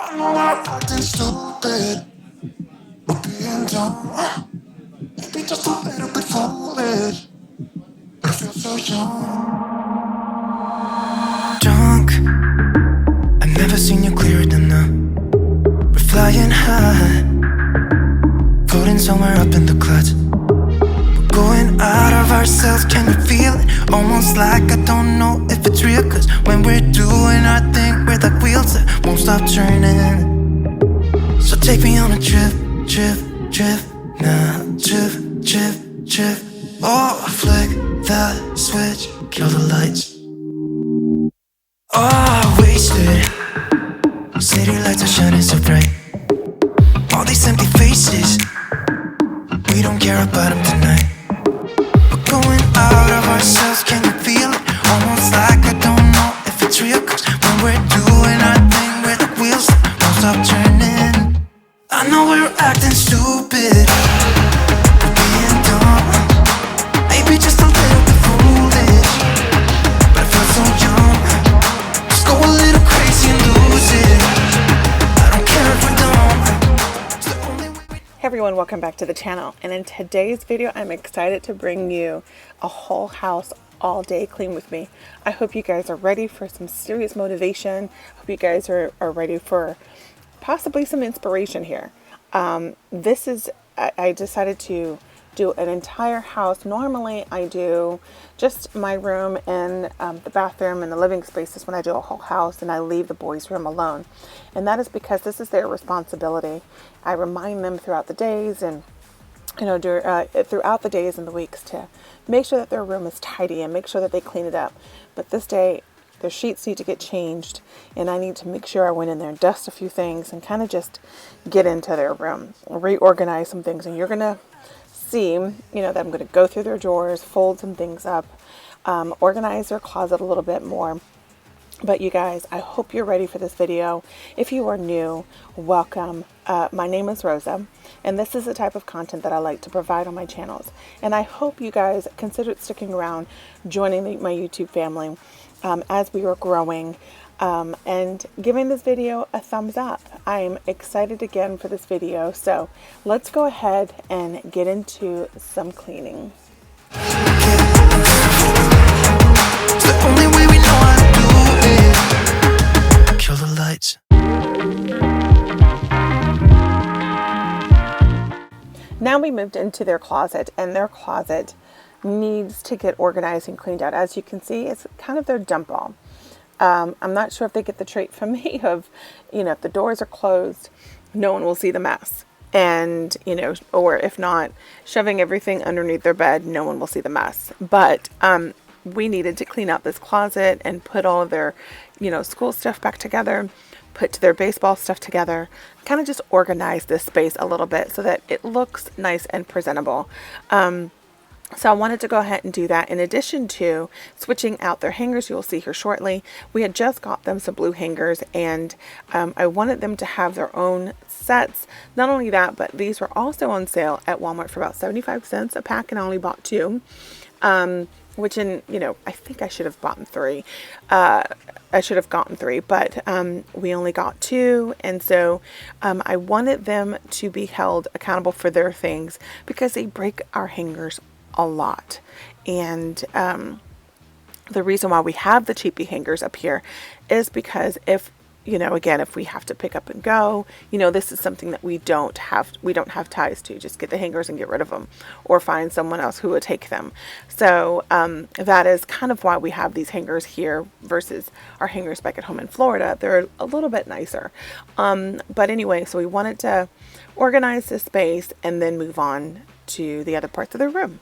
I know I'm acting stupid, but being dumb, maybe just a little bit foolish. I feel so young. Drunk, I've never seen you clearer than now. We're flying high, floating somewhere up in the clouds. We're going out of ourselves, can you feel it? Almost like I don't know if it's real. Cause when we're doing our thing, we're like wheels that won't stop turning. So take me on a trip, trip, trip. Now trip, trip, trip. Oh, flick the switch, kill the lights. Oh, wasted. City lights are shining so bright. All these empty faces, we don't care about them tonight. We're going out of ourselves, can you feel it? Almost like I don't know if it's real. Cause when we're doing our thing, we're the wheels that won't stop turning. I know we're acting stupid, we're being dumb, maybe just a little bit foolish, but I feel so young. Just go a little crazy and lose it. I don't care if we're dumb. It's the only way. Hey everyone, welcome back to the channel, and in today's video I'm excited to bring you a whole house all day clean with me. I hope you guys are ready for some serious motivation. Hope you guys are ready for possibly some inspiration here. I decided to do an entire house. Normally I do just my room and the bathroom and the living spaces when I do a whole house, and I leave the boys' room alone. And that is because this is their responsibility. I remind them throughout the days and throughout the days and the weeks to make sure that their room is tidy and make sure that they clean it up. But this day, their sheets need to get changed, and I need to make sure I went in there and dust a few things and kind of just get into their room, reorganize some things. And you're going to see, that I'm going to go through their drawers, fold some things up, organize their closet a little bit more. But you guys, I hope you're ready for this video. If you are new, welcome. My name is Rosa, and this is the type of content that I like to provide on my channels. And I hope you guys consider sticking around, joining my YouTube family as we are growing, and giving this video a thumbs up. I'm excited again for this video, so let's go ahead and get into some cleaning. It's the only way we know how to do it. Kill the lights. Now we moved into their closet, and their closet needs to get organized and cleaned out. As you can see, it's kind of their dump all. I'm not sure if they get the trait from me of, if the doors are closed, no one will see the mess. And, or if not, shoving everything underneath their bed, no one will see the mess. But we needed to clean out this closet and put all of their, school stuff back together, put their baseball stuff together, kind of just organize this space a little bit so that it looks nice and presentable. So I wanted to go ahead and do that in addition to switching out their hangers. You'll see here shortly. We had just got them some blue hangers, and I wanted them to have their own sets. Not only that, but these were also on sale at Walmart for about 75 cents a pack, and I only bought two. Which I think I should have bought three. I should have gotten three, but we only got two. And so I wanted them to be held accountable for their things because they break our hangers a lot. And the reason why we have the cheapy hangers up here is because if we have to pick up and go, this is something that we don't have ties to. Just get the hangers and get rid of them, or find someone else who would take them. So that is kind of why we have these hangers here versus our hangers back at home in Florida. They're a little bit nicer. But anyway, so we wanted to organize this space and then move on to the other parts of the room.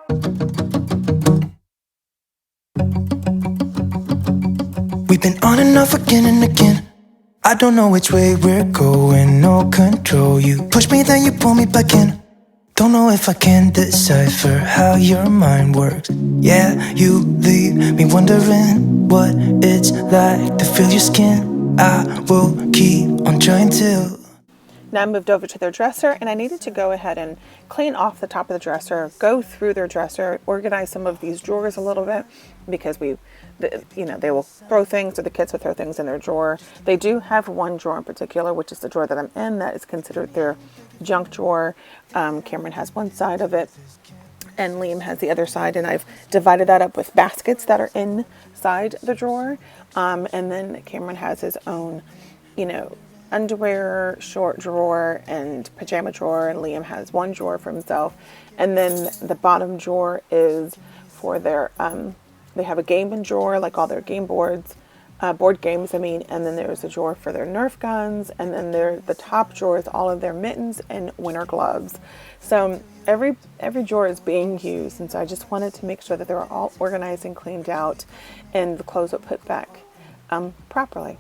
We've been on and off again and again. I don't know which way we're going, no control. You push me, then you pull me back in. Don't know if I can decipher how your mind works. Yeah, you leave me wondering what it's like to feel your skin. I will keep on trying to. Now I moved over to their dresser, and I needed to go ahead and clean off the top of the dresser, go through their dresser, organize some of these drawers a little bit, because they will throw things, or the kids will throw things in their drawer. They do have one drawer in particular, which is the drawer that I'm in, that is considered their junk drawer. Cameron has one side of it, and Liam has the other side, and I've divided that up with baskets that are inside the drawer. And then Cameron has his own, underwear, short drawer, and pajama drawer, and Liam has one drawer for himself. And then the bottom drawer is for their, they have a gaming drawer, like all their game boards, board games, and then there's a drawer for their Nerf guns, and then the top drawer is all of their mittens and winter gloves. So every drawer is being used, and so I just wanted to make sure that they were all organized and cleaned out, and the clothes were put back properly.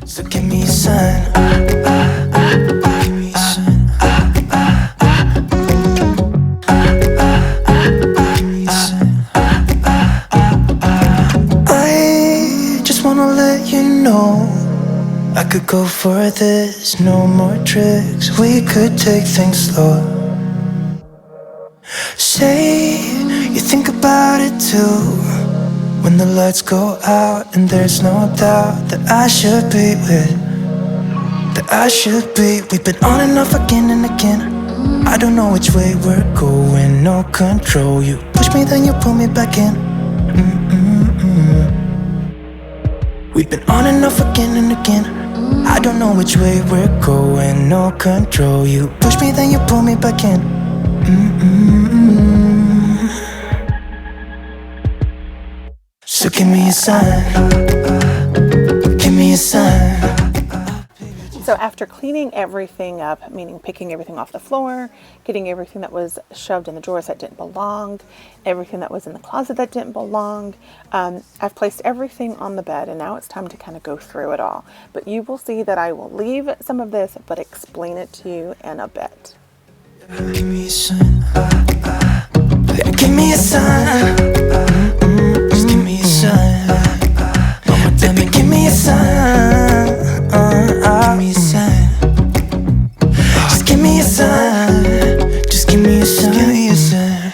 So give me a sign, give me a sign, give me a sign. I just wanna let you know I could go for this, no more tricks. We could take things slow. Say you think about it too. When the lights go out and there's no doubt that I should be with, we've been on and off again and again. I don't know which way we're going, no control. You push me, then you pull me back in. We've been on and off again and again. I don't know which way we're going, no control. You push me, then you pull me back in. So give me a sign, give me a sign. So after cleaning everything up, meaning picking everything off the floor, getting everything that was shoved in the drawers that didn't belong, everything that was in the closet that didn't belong, I've placed everything on the bed, and now it's time to kind of go through it all. But you will see that I will leave some of this, but explain it to you in a bit. Give me a sign, give me a sign. Just give me a sign, baby, give me a sign. Give me a sign. Just give me a sign. Just give me a sign. Give me a sign.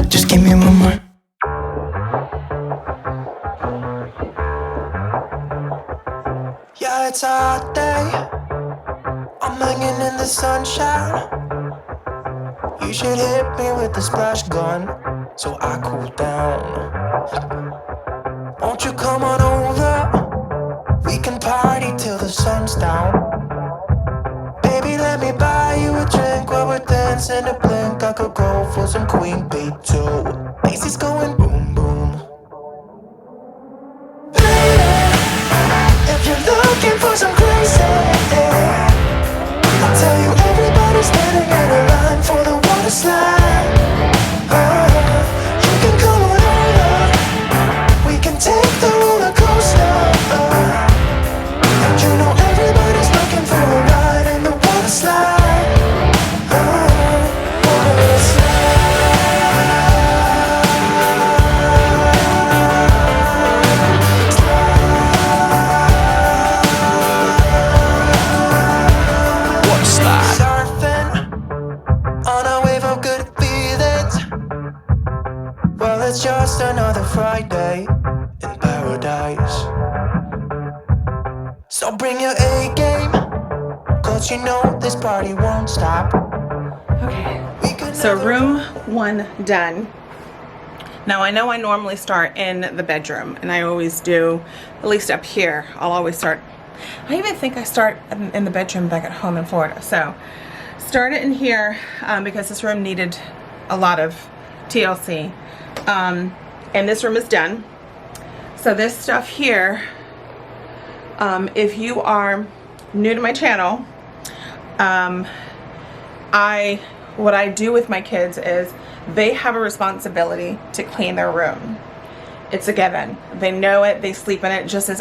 Just give me one more. Yeah, it's a hot day. I'm hanging in the sunshine. You should hit me with the splash gun so I cool down. Won't you come on over? We can party till the sun's down. Baby, let me buy you a drink while we're dancing a blink. I could go for some Queen Bee too. Macy's going boom boom. Baby, if you're looking for some crazy, I'll tell you everybody's standing in a line for the water slide. You can come on over. We can take the roller coaster. And you know everybody's looking for a ride in the water slide. Water slide. Water slide. Surfing on a wave of good feelings. Well, it's just another Friday in paradise. So bring your A game, cause you know this party won't stop. Okay, so room 1 done. Now I know I normally start in the bedroom, and I always do, at least up here, I'll always start. I even think I start in the bedroom back at home in Florida. So start it in here because this room needed a lot of TLC. And this room is done. So this stuff here, if you are new to my channel, what I do with my kids is they have a responsibility to clean their room. It's a given. They know it, they sleep in it, just as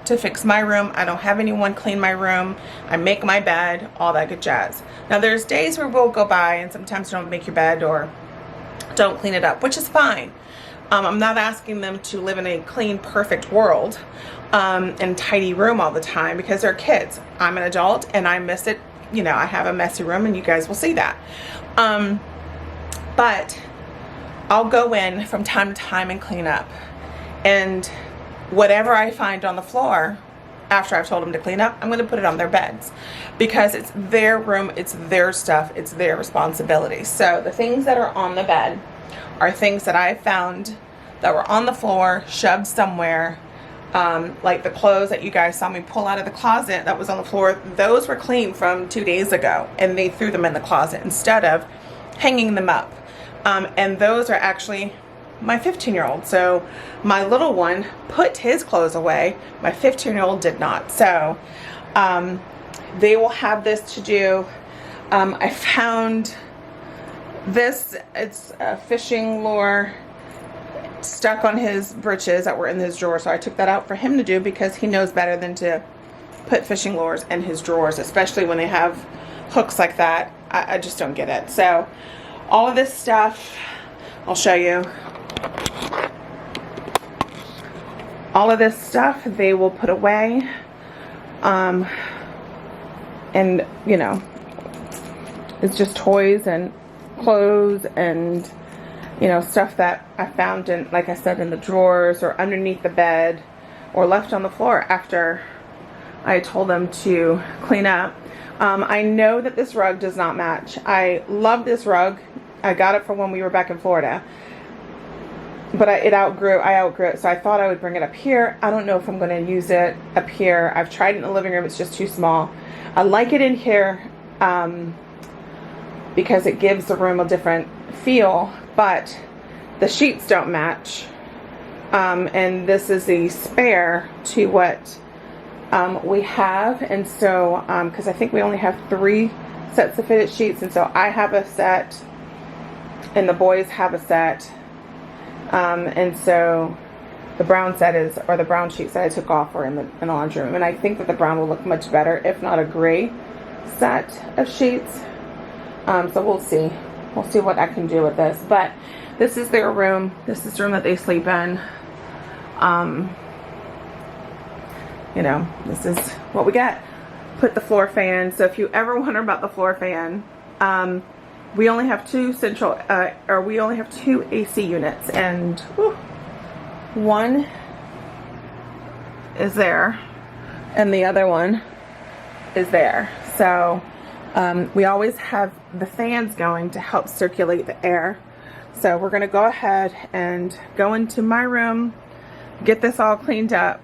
to fix my room. I don't have anyone clean my room. I make my bed, all that good jazz. Now there's days where we'll go by and sometimes you don't make your bed or don't clean it up, which is fine. I'm not asking them to live in a clean, perfect world and tidy room all the time, because they're kids. I'm an adult and I miss it. You know, I have a messy room and you guys will see that. But I'll go in from time to time and clean up. And whatever I find on the floor after I've told them to clean up, I'm going to put it on their beds, because it's their room, it's their stuff, it's their responsibility. So the things that are on the bed are things that I found that were on the floor, shoved somewhere, like the clothes that you guys saw me pull out of the closet that was on the floor. Those were clean from 2 days ago, and they threw them in the closet instead of hanging them up. And those are actually my 15-year-old. So my little one put his clothes away. My 15-year-old did not. So they will have this to do. I found this. It's a fishing lure stuck on his breeches that were in his drawer. So I took that out for him to do, because he knows better than to put fishing lures in his drawers, especially when they have hooks like that. I just don't get it. So all of this stuff, I'll show you. All of this stuff they will put away. And, you know, it's just toys and clothes and, you know, stuff that I found in, like I said, in the drawers or underneath the bed or left on the floor after I told them to clean up. I know that this rug does not match. I love this rug. I got it from when we were back in Florida, but I outgrew it, so I thought I would bring it up here. I don't know if I'm going to use it up here. I've tried it in the living room. It's just too small. I like it in here because it gives the room a different feel, but the sheets don't match. And this is the spare to what we have, and so because I think we only have 3 sets of fitted sheets, and so I have a set and the boys have a set, and so the brown set is, or the brown sheets that I took off are in the laundry room, and I think that the brown will look much better, if not a gray set of sheets. So we'll see what I can do with this. But this is their room. This is the room that they sleep in. You know, this is what we got. Put the floor fan. So if you ever wonder about the floor fan, we only have 2 central, we only have 2 AC units, and one is there, and the other one is there. So we always have the fans going to help circulate the air. So we're going to go ahead and go into my room, get this all cleaned up,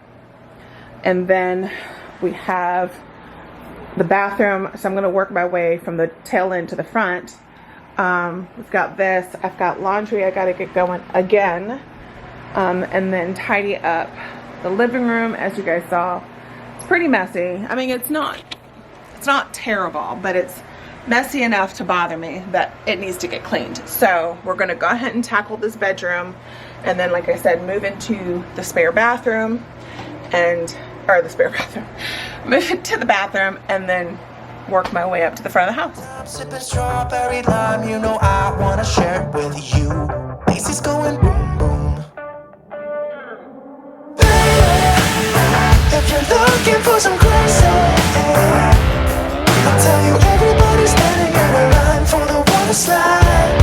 and then we have the bathroom. So I'm going to work my way from the tail end to the front. We've got this. I've got laundry I got to get going again, and then tidy up the living room. As you guys saw, it's pretty messy. I mean, it's not terrible, but it's messy enough to bother me that it needs to get cleaned. So we're going to go ahead and tackle this bedroom, and then, like I said, move into the spare bathroom, move into the bathroom, and then work my way up to the front of the house. I'm sipping strawberry lime, you know I wanna share it with you. Macy's going boom boom. Baby, if you're looking for some crazy, I'll tell you everybody's standing in a line for the water slide.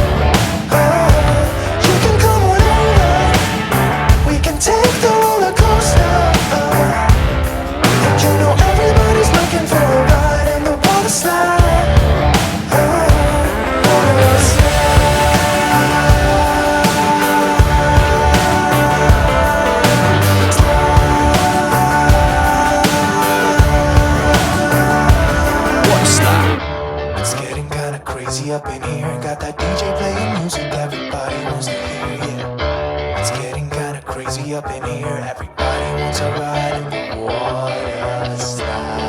You can come on over, we can take the roller coaster. And you know everybody's looking for a ride in the water slide. Up in here, got that DJ playing music everybody wants to hear, yeah. It's getting kinda crazy up in here, everybody wants a ride in the water slide.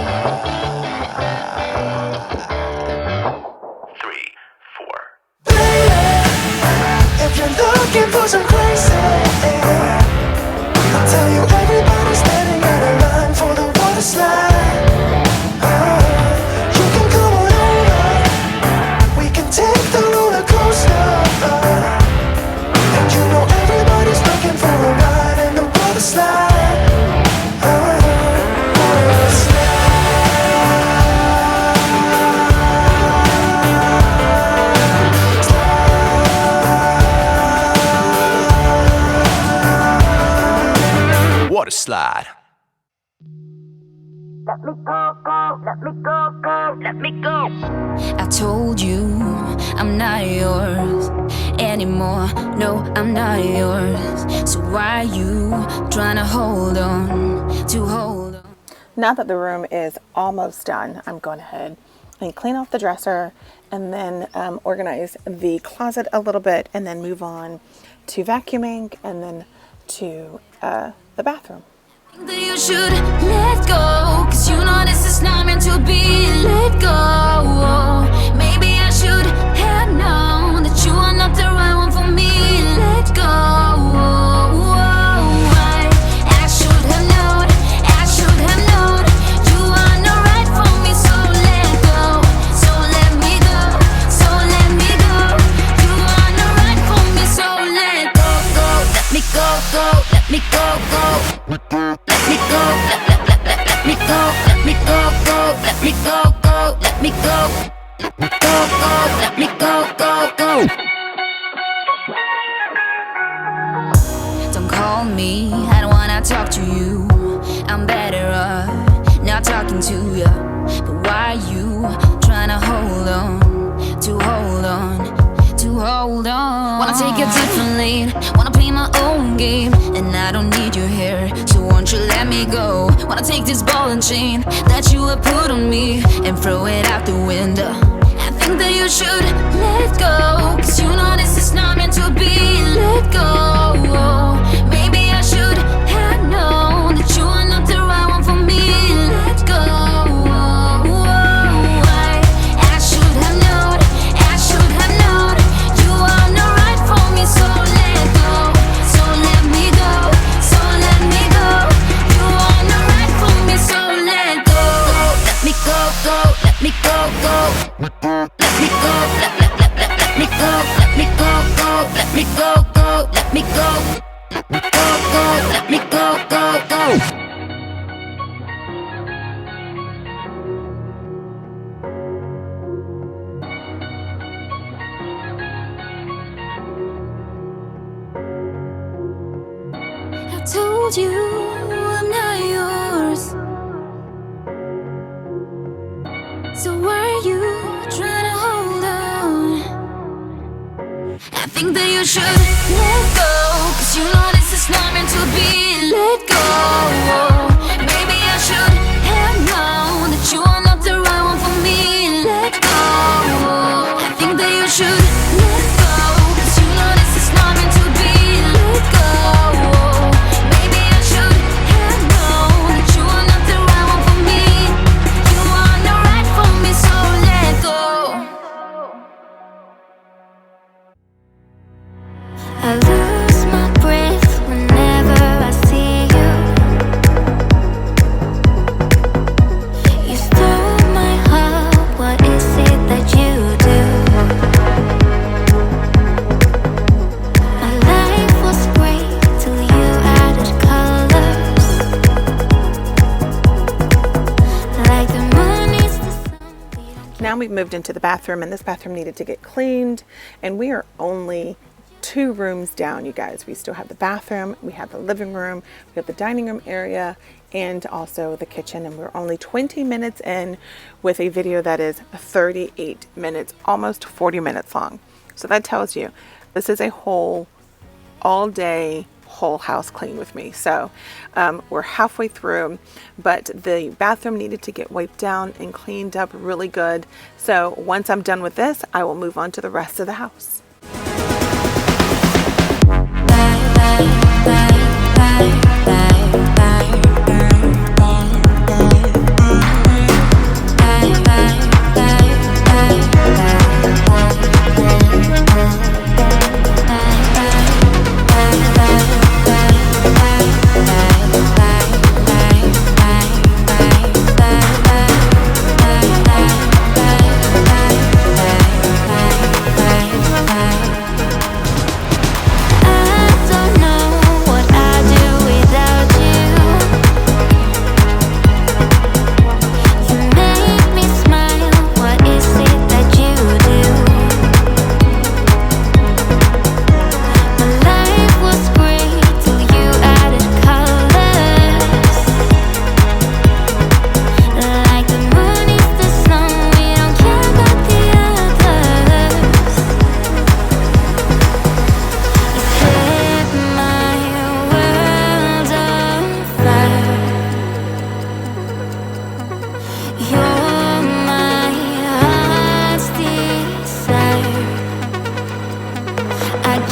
3, 4. Baby, water slide. Let me go, go, let me go, go, let me go. I told you I'm not yours anymore. No, I'm not yours. So why you trying to hold on? Now that the room is almost done, I'm going ahead and clean off the dresser and then organize the closet a little bit and then move on to vacuuming and then to the bathroom. That you should let go, 'cause you know this is not meant to be. Let go. Maybe I should have known that you are not the right one for me. Let go. I should have known, I should have known you are not right for me. So let go, so let me go, so let me go. You are not right for me, so let go, go, let me go, go, let me go, go. Let me go, let me go, let me go, go, let me go, go, let me go, go, go, let me go, go, go. Don't call me, I don't wanna talk to you. I'm better off not talking to you. But why you trying to hold on, to hold on, to hold on? Wanna take a different lane, wanna play my own game, and I don't need you here, so won't you let me go? Wanna take this ball and chain that you have put on me and throw it out the window. I think that you should let go, 'cause you know this is not meant to be. Let go. Maybe I should have known that you are not the right one for me. Let go. I should have known, I should have known you are not right for me. So let go, so let me go, so let me go. You are not right for me, so let go. Let me go, go, let me go, go. Let me go, let me go, let me go, go. Let me go, go, let me go, go, go. Let me go, go, go. I told you I'm not yours. So why are you trying to hold on? I think that you should let go, 'cause you know this is not meant to be. Let go. Maybe I should have known that you are not the right one for me. Let go. I think that you should let go, 'cause you know this is not meant to be. Let go. Maybe I should have known that you are not the right one for me. You are not right for me, so let go. I lose my breath whenever I see you. You stole my heart, what is it that you do? My life was great till you added colors. Like the moon is the sun. Now we've moved into the bathroom, and this bathroom needed to get cleaned, and we are only 2 rooms down, you guys. We still have the bathroom, we have the living room, we have the dining room area, and also the kitchen, and we're only 20 minutes in with a video that is 38 minutes, almost 40 minutes long. So that tells you this is a whole all day whole house clean with me. So we're halfway through, but the bathroom needed to get wiped down and cleaned up really good. So once I'm done with this, I will move on to the rest of the house.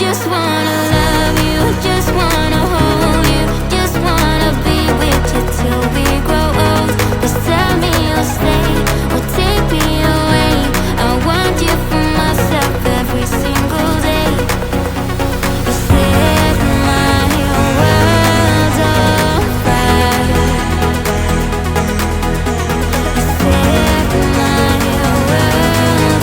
just wanna love you, just wanna hold you, just wanna be with you till we grow old. Just tell me you'll stay or take me away. I want you for myself every single day. You set my world on fire. You set my world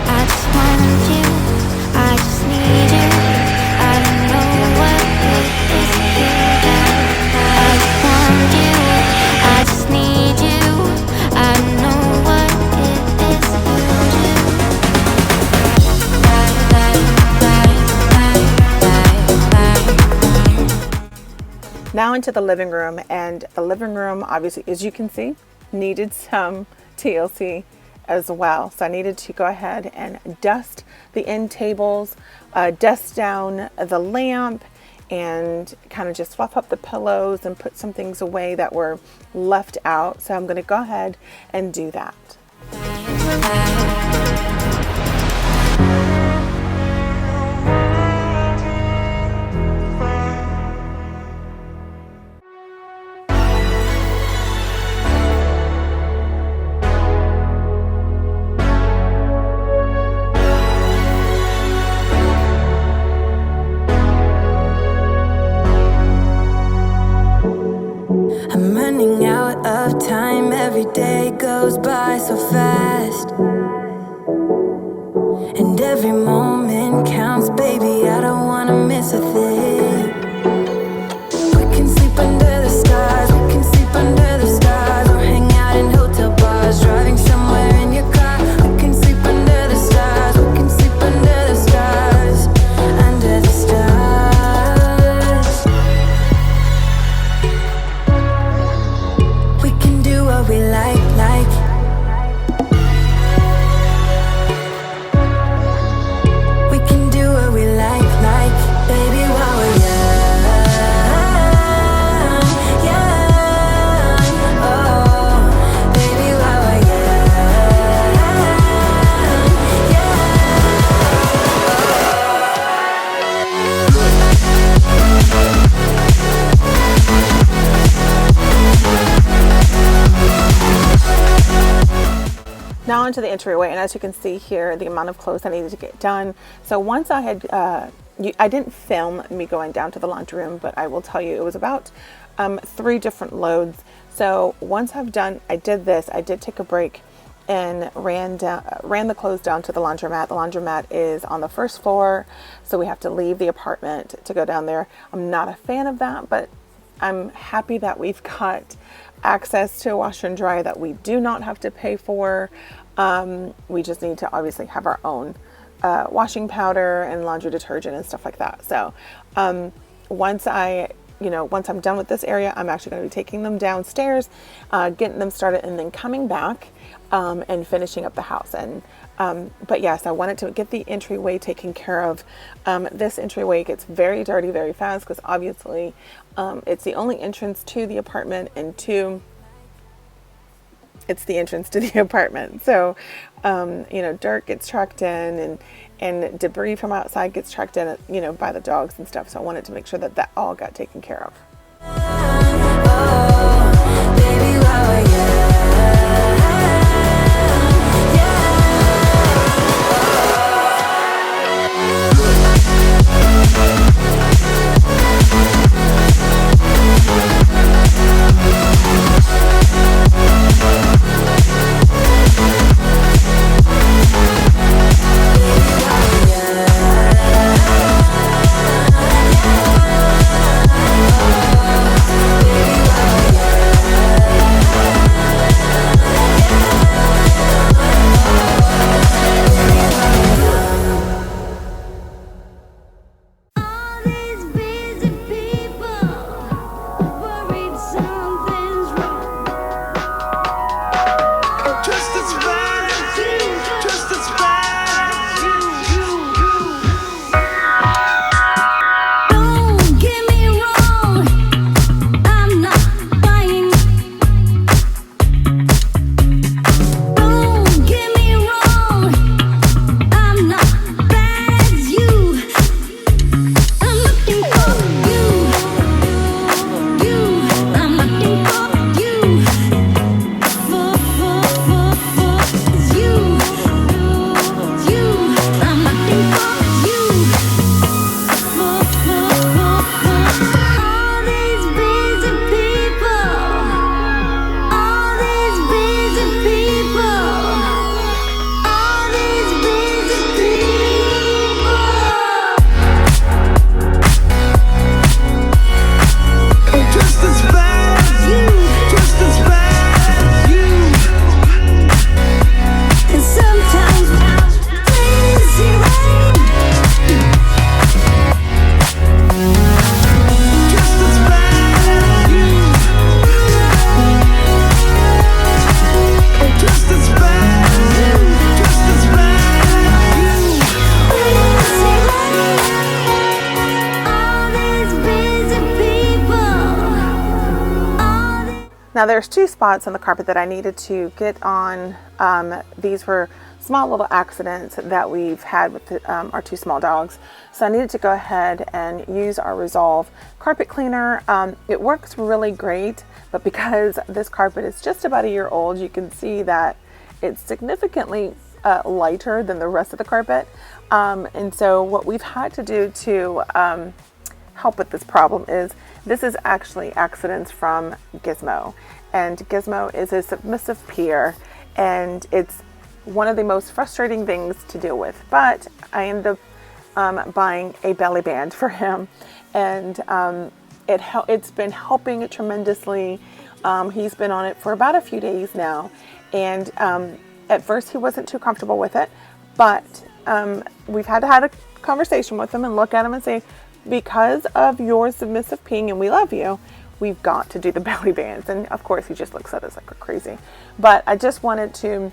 I just want you, I just need you. I don't know what it is you do. I just want you, I just need you. I don't know what it is you do. Now into the living room, and the living room, obviously, as you can see, needed some TLC as well. So I needed to go ahead and dust the end tables, dust down the lamp, and kind of just fluff up the pillows and put some things away that were left out. So I'm going to go ahead and do that. I'm running out of time, every day goes by so fast. And every moment counts, baby, I don't wanna miss a thing. We can sleep under the stars, we can sleep under the stars, or hang out in hotel bars, driving somewhere in your car. We can sleep under the stars, we can sleep under the stars, under the stars. We can do what we like. We can do what we like, baby, while we're young, young. Oh, baby, while we're Now into the entryway, and as you can see here, the amount of clothes I needed to get done. So once I had, I didn't film me going down to the laundry room, but I will tell you it was about 3 different loads. So once I did this, I did take a break and ran the clothes down to the laundromat. The laundromat is on the first floor, so we have to leave the apartment to go down there. I'm not a fan of that, but I'm happy that we've got access to a washer and dryer that we do not have to pay for. We just need to obviously have our own washing powder and laundry detergent and stuff like that. So once I'm done with this area, I'm actually going to be taking them downstairs, getting them started, and then coming back and finishing up the house. And but yes, I wanted to get the entryway taken care of. This entryway gets very dirty very fast because obviously it's the only entrance to the apartment, and it's the entrance to the apartment. So dirt gets trucked in, and debris from outside gets trucked in, by the dogs and stuff. So I wanted to make sure that that all got taken care of. Yeah. Now there's two spots on the carpet that I needed to get on. These were small little accidents that we've had with our two small dogs. So I needed to go ahead and use our Resolve carpet cleaner. It works really great, but because this carpet is just about a year old, you can see that it's significantly lighter than the rest of the carpet. And so what we've had to do to help with this problem is, this is actually accidents from Gizmo. And Gizmo is a submissive peer, and it's one of the most frustrating things to deal with. But I ended up buying a belly band for him, and it's been helping tremendously. He's been on it for about a few days now, and at first he wasn't too comfortable with it, but we've had to have a conversation with him and look at him and say, because of your submissive peeing and we love you, we've got to do the belly bands. And of course he just looks at us like we're crazy. But I just wanted to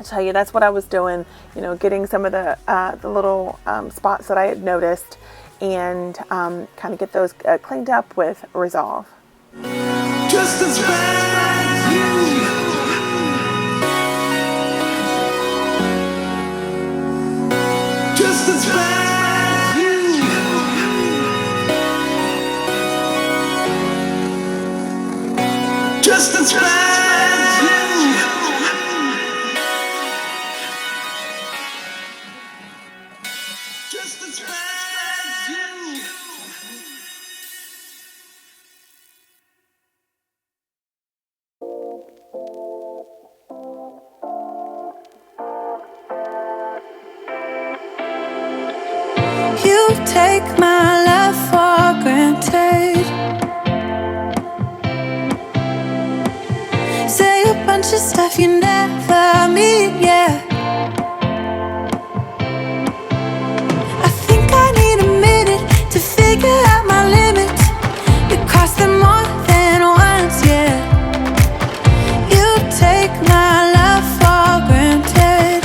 tell you that's what I was doing, you know, getting some of the little spots that I had noticed, and kind of get those cleaned up with Resolve. Just as bad as you. Just as bad as you. Just as bad as you. Just as bad as you. You take my love for granted. Say a bunch of stuff you never mean, yeah. I think I need a minute to figure out my limits. You cross them more than once, yeah. You take my love for granted.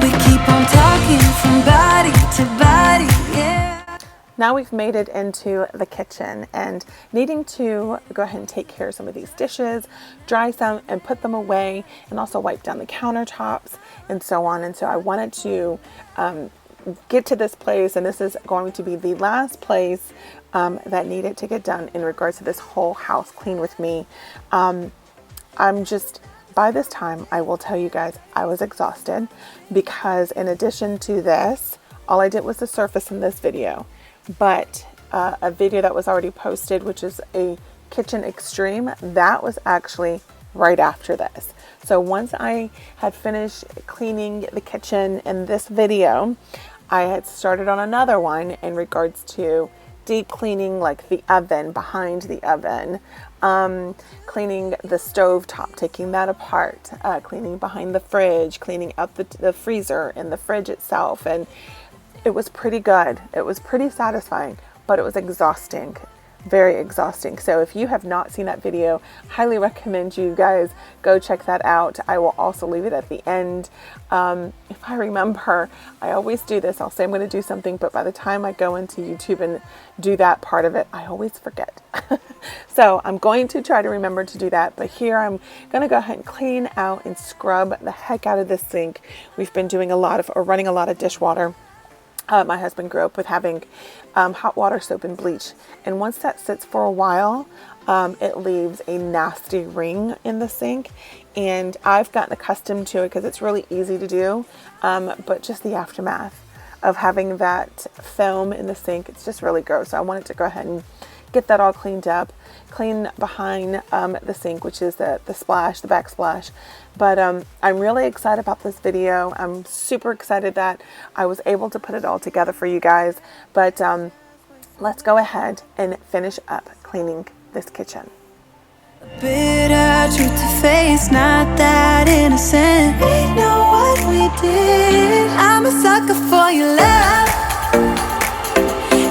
We keep on talking from body to body, yeah. Now we've made it into the kitchen, and needing to go ahead and take care of some of these dishes, dry some and put them away, and also wipe down the countertops and so on. And so I wanted to get to this place, and this is going to be the last place that needed to get done in regards to this whole house clean with me. By this time, I will tell you guys, I was exhausted, because in addition to this, all I did was the surface in this video. But a video that was already posted, which is a kitchen extreme, that was actually right after this. So once I had finished cleaning the kitchen in this video, I had started on another one in regards to deep cleaning, like the oven, behind the oven, cleaning the stove top, taking that apart, cleaning behind the fridge, cleaning out the freezer and the fridge itself. And it was pretty good. It was pretty satisfying, but it was exhausting, very exhausting. So if you have not seen that video, highly recommend you guys go check that out. I will also leave it at the end. If I remember, I always do this. I'll say I'm going to do something, but by the time I go into YouTube and do that part of it, I always forget. So I'm going to try to remember to do that. But here I'm going to go ahead and clean out and scrub the heck out of this sink. We've been doing running a lot of dishwater. My husband grew up with having hot water, soap, and bleach. And once that sits for a while, it leaves a nasty ring in the sink. And I've gotten accustomed to it because it's really easy to do. But just the aftermath of having that film in the sink, it's just really gross. So I wanted to go ahead and get that all cleaned up, clean behind the sink, which is the backsplash. But I'm really excited about this video. I'm super excited that I was able to put it all together for you guys. But let's go ahead and finish up cleaning this kitchen. Bitter truth to face, not that innocent. We know what we did. I'm a sucker for your love,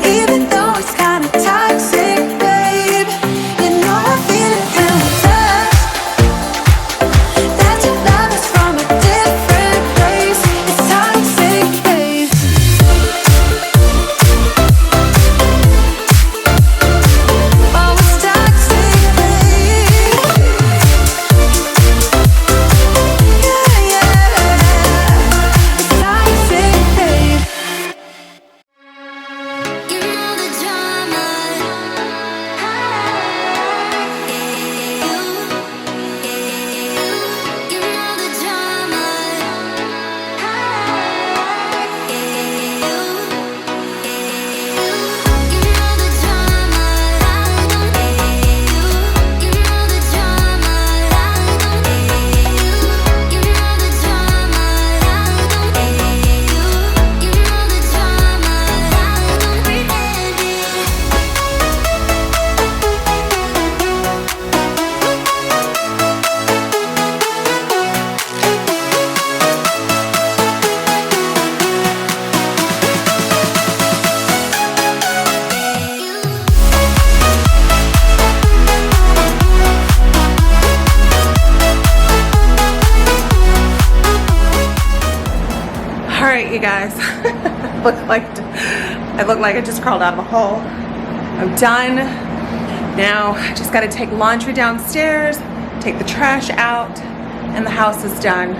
even though it's kinda toxic, babe. You know I feel it when we touch. That your love is from a different place. It's toxic, babe. Oh, it's toxic. you guys. I look like I just crawled out of a hole. I'm done. Now I just got to take laundry downstairs, take the trash out, and the house is done.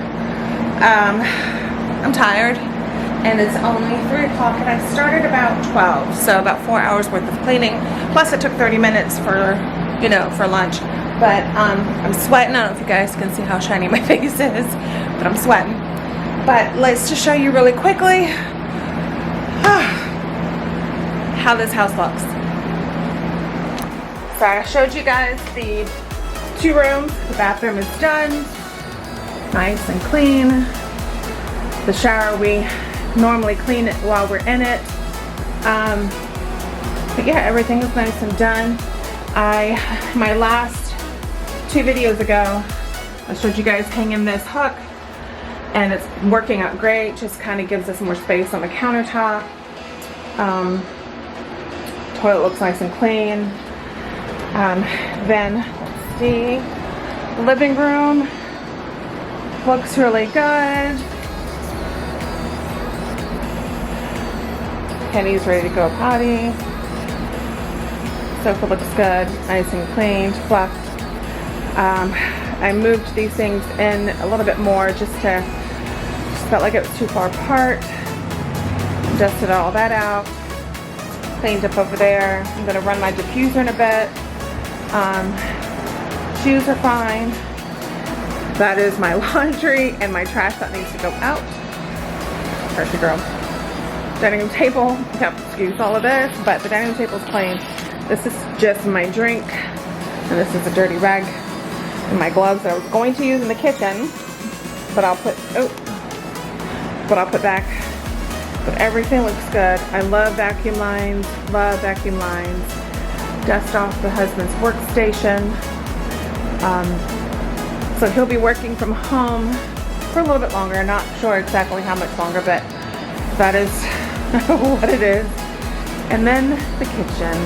I'm tired, and it's only 3 o'clock, and I started about 12, so about 4 hours worth of cleaning. Plus it took 30 minutes for, you know, for lunch. But I'm sweating. I don't know if you guys can see how shiny my face is, but I'm sweating. But let's just show you really quickly how this house looks. So I showed you guys the 2 rooms. The bathroom is done, nice and clean. The shower, we normally clean it while we're in it. But yeah, everything is nice and done. My last 2 videos ago, I showed you guys hanging this hook, and it's working out great. Just kind of gives us more space on the countertop. Toilet looks nice and clean. Then let's see, the living room looks really good. Kenny's ready to go potty. Sofa looks good, nice and clean, fluffed. I moved these things in a little bit more, just felt like it was too far apart. Dusted all that out, cleaned up over there. I'm gonna run my diffuser in a bit. Shoes are fine. That is my laundry and my trash that needs to go out. Perfect girl. Dining room table, yep, excuse all of this, but the dining room table is clean. This is just my drink, and this is a dirty rag. And my gloves that I was going to use in the kitchen, but I'll put back. But everything looks good. I love vacuum lines, Dust off the husband's workstation. So he'll be working from home for a little bit longer. I'm not sure exactly how much longer, but that is what it is. And then the kitchen.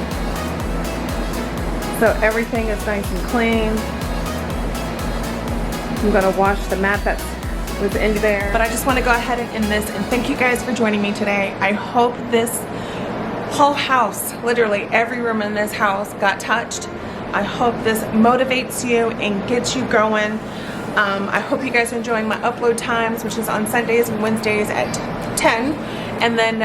So everything is nice and clean. I'm gonna wash the mat that was in there. But I just wanna go ahead and end this and thank you guys for joining me today. I hope this whole house, literally every room in this house got touched. I hope this motivates you and gets you going. I hope you guys are enjoying my upload times, which is on Sundays and Wednesdays at 10. And then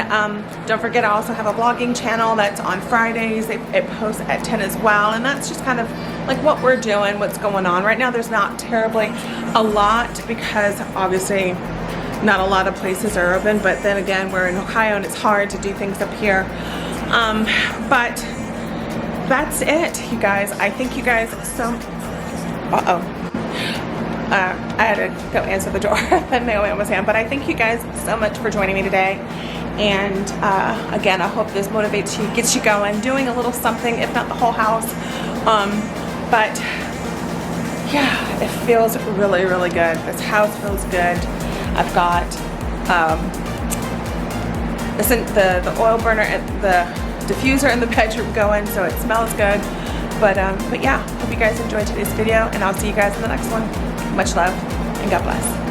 don't forget, I also have a vlogging channel that's on Fridays. It posts at 10 as well. And that's just kind of like what we're doing, what's going on. Right now there's not terribly a lot because obviously not a lot of places are open. But then again, we're in Ohio and it's hard to do things up here. But that's it, you guys. I thank you guys so... I had to go answer the door that Naomi almost had, but I thank you guys so much for joining me today. And again, I hope this motivates you, gets you going, doing a little something, if not the whole house. But yeah, it feels really, really good. This house feels good. I've got the oil burner and the diffuser in the bedroom going, so it smells good. But yeah, hope you guys enjoyed today's video, and I'll see you guys in the next one. Much love, and God bless.